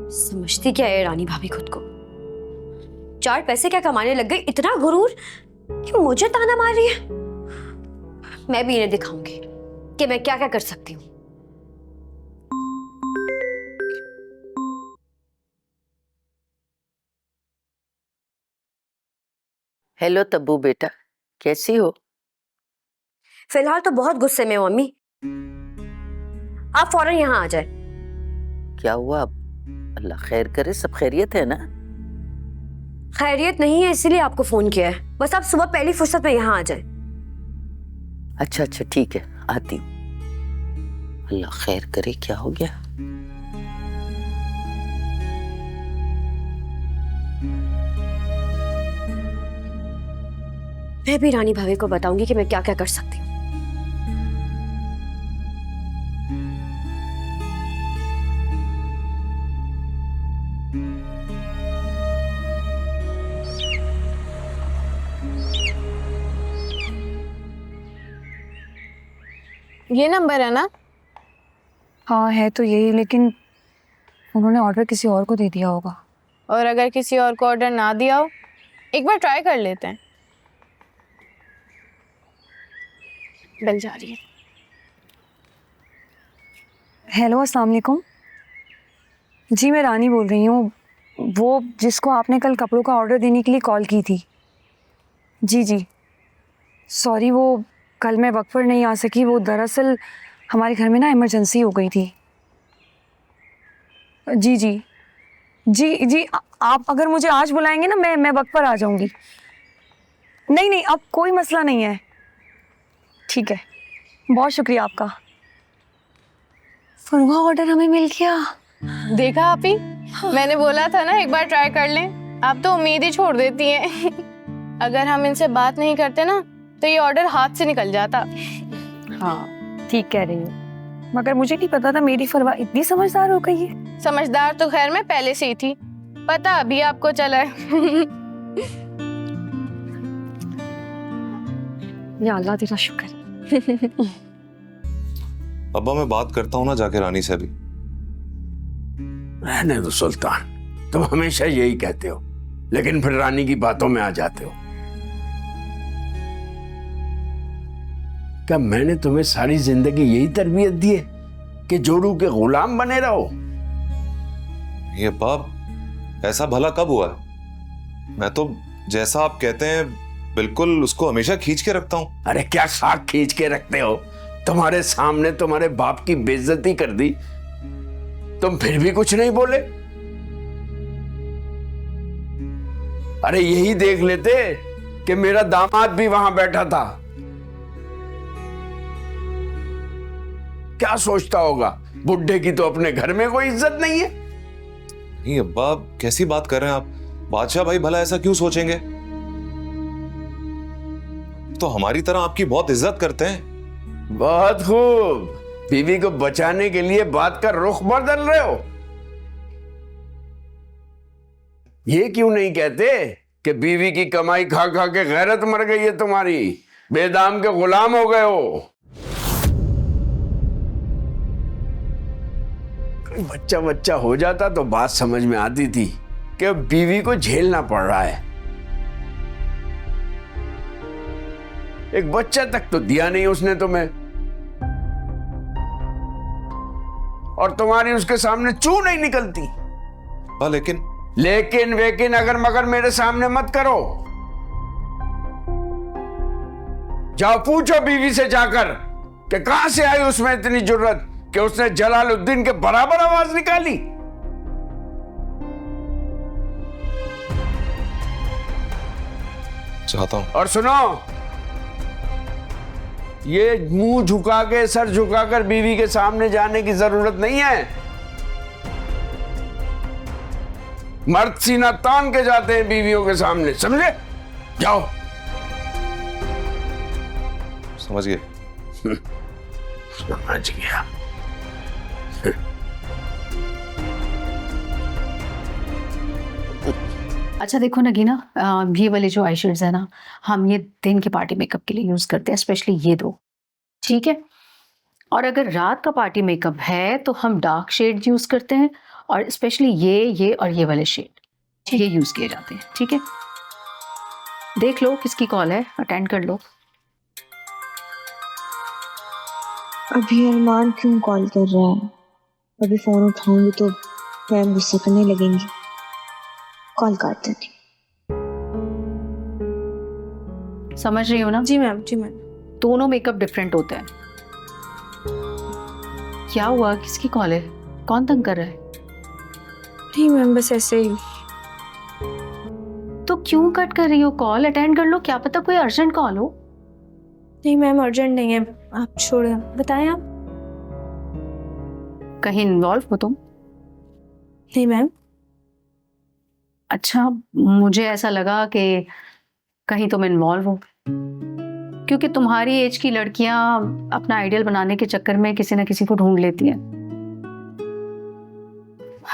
समझती क्या है रानी भाभी खुद को? 4 पैसे क्या कमाने लग गई, इतना गुरूर कि मुझे ताना मार रही है। मैं भी इन्हें दिखाऊंगी कि मैं क्या क्या कर सकती हूँ। हेलो तब्बू बेटा, कैसी हो? फिलहाल तो बहुत गुस्से में हूँ मम्मी। आप फौरन यहाँ आ जाए। क्या हुआ अब? अल्लाह खैर करे, सब खैरियत है ना? खैरियत नहीं है इसीलिए आपको फोन किया है। बस आप सुबह पहली फुर्सत में यहाँ आ जाए। अच्छा अच्छा ठीक है, आती हूँ। अल्लाह खैर करे, क्या हो गया? मैं भी रानी भाभी को बताऊंगी कि मैं क्या क्या कर सकती हूँ। ये नंबर है ना? हाँ है तो यही, लेकिन उन्होंने ऑर्डर किसी और को दे दिया होगा। और अगर किसी और को ऑर्डर ना दिया हो, एक बार ट्राई कर लेते हैं। बेल जा रही है। हेलो, अस्सलाम वालेकुम। जी मैं रानी बोल रही हूँ, वो जिसको आपने कल कपड़ों का ऑर्डर देने के लिए कॉल की थी। जी जी सॉरी, वो कल मैं वक्त पर नहीं आ सकी। वो दरअसल हमारे घर में ना इमरजेंसी हो गई थी। जी जी जी जी आप अगर मुझे आज बुलाएंगे ना, मैं वक्त पर आ जाऊंगी। नहीं नहीं, अब कोई मसला नहीं है। ठीक है, बहुत शुक्रिया आपका। फरवा ऑर्डर हमें मिल गया। देखा आप ही, मैंने बोला था ना एक बार ट्राई कर लें। आप तो उम्मीद ही छोड़ देती हैं। अगर हम इनसे बात नहीं करते ना तो ये ऑर्डर हाथ से निकल जाता। हाँ ठीक कह रही हूँ, मगर मुझे नहीं पता था मेरी फरवा इतनी समझदार हो गई है। समझदार तो खैर मैं पहले से ही थी, पता अभी आपको चला है। या अल्लाह तेरा शुक्र। अब्बा मैं बात करता हूँ ना जाके रानी से अभी। रहने दो सुल्तान, तुम हमेशा यही कहते हो लेकिन फिर रानी की बातों में आ जाते हो। क्या मैंने तुम्हें सारी जिंदगी यही तरबियत दी है कि जोरू के गुलाम बने रहो? ये अब्बा, ऐसा भला कब हुआ? मैं तो जैसा आप कहते हैं बिल्कुल उसको हमेशा खींच के रखता हूँ। अरे क्या साख खींच के रखते हो? तुम्हारे सामने तुम्हारे बाप की बेइज्जती कर दी, तुम फिर भी कुछ नहीं बोले? अरे यही देख लेते कि मेरा दामाद भी वहां बैठा था, क्या सोचता होगा? बुड्ढे की तो अपने घर में कोई इज्जत नहीं है। नहीं अब्बा, कैसी बात कर रहे हैं आप? बादशाह भाई भला ऐसा क्यों सोचेंगे? तो हमारी तरह आपकी बहुत इज्जत करते हैं। बहुत खूब, बीवी को बचाने के लिए बात का रुख बदल रहे हो। ये क्यों नहीं कहते कि बीवी की कमाई खा खा के गैरत मर गई है तुम्हारी, बेदाम के गुलाम हो गए हो। बच्चा बच्चा हो जाता तो बात समझ में आती थी कि बीवी को झेलना पड़ रहा है। एक बच्चा तक तो दिया नहीं उसने तुम्हें, और तुम्हारी उसके सामने चू नहीं निकलती। हाँ लेकिन वेकिन अगर मगर मेरे सामने मत करो। जाओ पूछो बीवी से जाकर कि कहां से आई उसमें इतनी जुर्रत कि उसने जलालुद्दीन के बराबर आवाज निकाली। चाहता हूं। और सुनो, ये मुंह झुका के सर झुकाकर बीवी के सामने जाने की जरूरत नहीं है। मर्द सीना तान के जाते हैं बीवियों के सामने, समझे? जाओ। समझ गए? समझ गया। अच्छा देखो नगीना, ये वाले जो आई शेड्स है ना, हम ये दिन के पार्टी मेकअप के लिए यूज करते हैं, स्पेशली ये दो, ठीक है? और अगर रात का पार्टी मेकअप है तो हम डार्क शेड यूज करते हैं, और स्पेशली ये और ये वाले शेड ये यूज किए जाते हैं। ठीक है, देख लो किसकी कॉल है, अटेंड कर लो। अभी अरमान क्यों कॉल कर रहा है? अभी फोन उठाऊंगी तो मैम गुस्सा करने लगेंगी। कॉल काट देती। समझ रही हो ना? जी मैम, जी मैम। दोनों मेकअप डिफरेंट होते हैं। क्या हुआ, किसकी कॉल है, कौन तंग कर रहा है? नहीं मैम, बस ऐसे ही। तो क्यों कट कर रही हो कॉल? अटेंड कर लो, क्या पता कोई अर्जेंट कॉल हो। नहीं मैम, अर्जेंट नहीं है, आप छोड़े। बताएं आप। कहीं इन्वॉल्व हो तुम? नहीं मैम। अच्छा, मुझे ऐसा लगा कि कहीं तुम इन्वॉल्व हो, क्योंकि तुम्हारी एज की लड़कियां अपना आइडियल बनाने के चक्कर में किसी ना किसी को ढूंढ लेती हैं।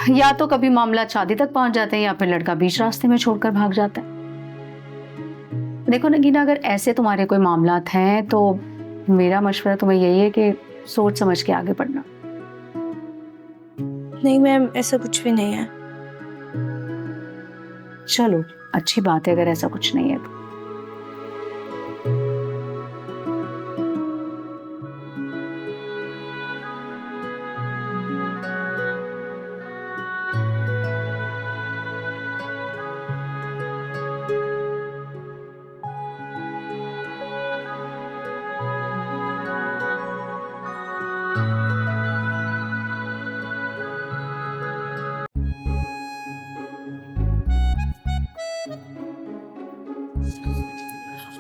या तो कभी मामला शादी तक पहुंच जाते हैं या फिर लड़का बीच रास्ते में छोड़कर भाग जाता है। देखो नगीना, अगर ऐसे तुम्हारे कोई मामलात हैं तो मेरा मशवरा तुम्हें यही है कि सोच समझ के आगे बढ़ना। नहीं मैम, ऐसा कुछ भी नहीं है। चलो अच्छी बात है अगर ऐसा कुछ नहीं है तो।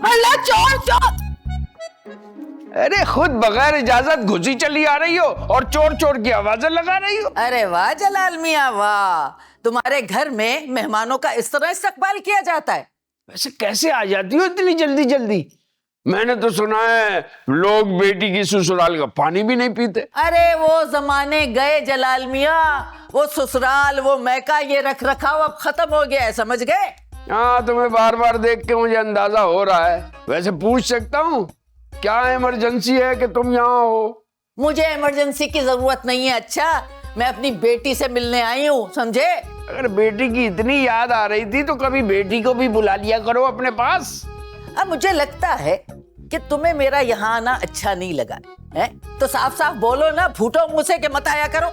अल्लाह, चोर चोर! अरे खुद बगैर इजाजत घुसी चली आ रही हो और चोर चोर की आवाजें लगा रही हो। अरे वाह जलाल मियाँ वाह, तुम्हारे घर में मेहमानों का इस तरह इस्तकबाल किया जाता है? वैसे कैसे आ जाती हो इतनी जल्दी जल्दी? मैंने तो सुना है लोग बेटी की ससुराल का पानी भी नहीं पीते। अरे वो जमाने गए जलाल मियाँ, वो ससुराल वो मैका ये रख रखाव अब खत्म हो गया है, समझ गए? हाँ, तुम्हें बार बार देख के मुझे अंदाजा हो रहा है। वैसे पूछ सकता हूँ क्या इमरजेंसी है कि तुम यहाँ हो? मुझे इमरजेंसी की जरूरत नहीं है। अच्छा, मैं अपनी बेटी से मिलने आई हूँ, समझे? अगर बेटी की इतनी याद आ रही थी तो कभी बेटी को भी बुला लिया करो अपने पास। अब मुझे लगता है कि तुम्हें मेरा यहाँ आना अच्छा नहीं लगा है, तो साफ साफ बोलो ना, फूटो मुंह से कि मत आया करो।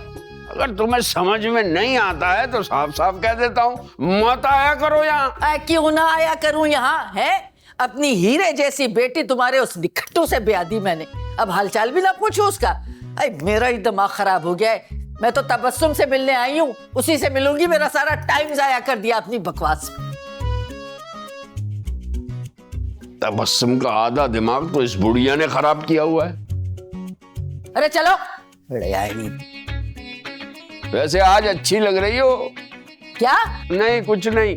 अगर तुम्हें समझ में नहीं आता है तो साफ साफ कह देता हूँ, मत आया करो यहाँ। क्यों ना आया करूँ यहाँ है? अपनी हीरे जैसी बेटी तुम्हारे उस निखट्टू से ब्याह दी मैंने, अब हालचाल भी ना पूछूं उसका। मेरा ही दिमाग खराब हो गया है। मैं तो तबस्सुम से मिलने आई हूँ, उसी से मिलूंगी। मेरा सारा टाइम जाया कर दिया अपनी बकवास में। तबस्सुम का आधा दिमाग तो इस बुढ़िया ने खराब किया हुआ है। अरे चलो, नहीं। वैसे आज अच्छी लग रही हो। क्या? नहीं, कुछ नहीं।